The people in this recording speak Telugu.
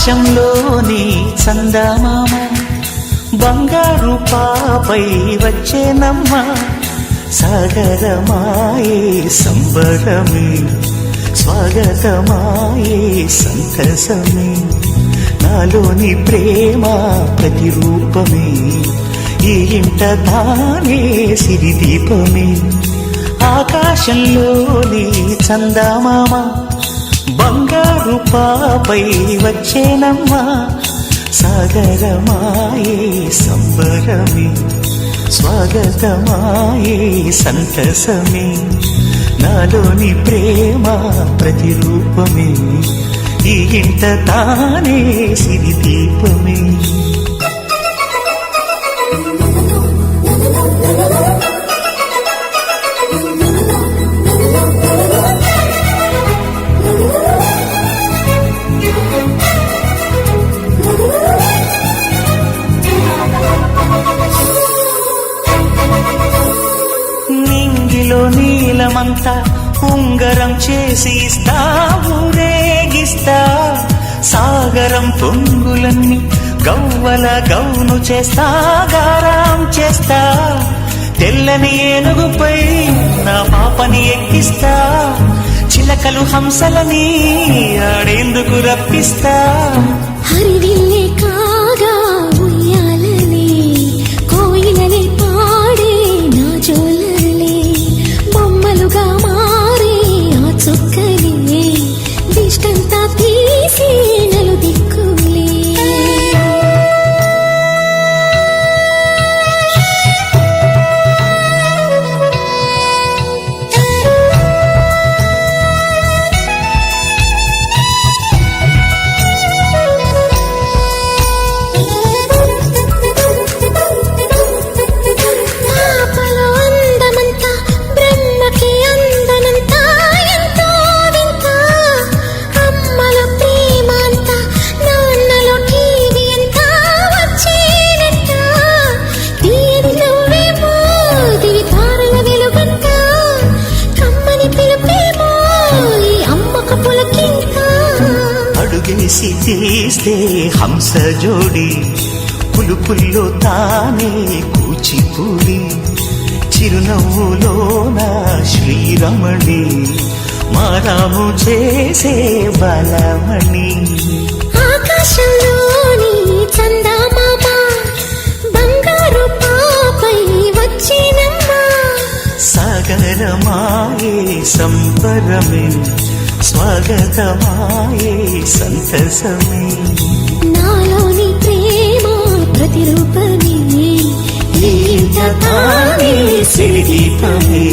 ఆకాశంలోని చందమామ బంగారు పాపై వచ్చేనమ్మ సాగరమాయే సంబరమే స్వాగతమాయే సంతసమే నాలోని ప్రేమ ప్రతిరూపమే ఈ ఇంట తానే సిరిదీపమే ఆకాశంలోని చందమామ బంగారు పాపై వచ్చేనమ్మా సాగరమాయే సంబరమే స్వాగతమాయే సంతసమే నాలోని ప్రేమ ప్రతిరూపమే ఈ ఇంట తానే సిరిదీపమే నీలమంతా ఉంగరం చేసి ఇస్తా ఊరేగిస్తా సాగరం పొంగులన్నీ గవ్వల గౌను చేస్తా గారం చేస్తా తెల్లని ఏనుగుపై నా పాపని ఎక్కిస్తా చిలకలు హంసలని ఆడేందుకు రప్పిస్తా హరివిల్లే కాగా ఉయ్యాలనే కోయిలనే పాడే నా జోలలే బొమ్మలుగా మారే ఆ చుక్కలే దిష్టంతా తీసి నలు దిక్కులే అడుగేసి తీస్తే హంస జోడి పులుపుల్లో తానే కూచిపూడి చిరునవ్వులోన శ్రీరమణి మారాము చేసే బలమణి ఆకాశంలోని చందమామ బంగారు పాపై వచ్చినమ్మా సాగరమాయే సంబరమే స్వాగతమాయే సంతసమే నాలోని ప్రేమ ప్రతిరూపమే ఈ ఇంట తానే సిరిదీపమే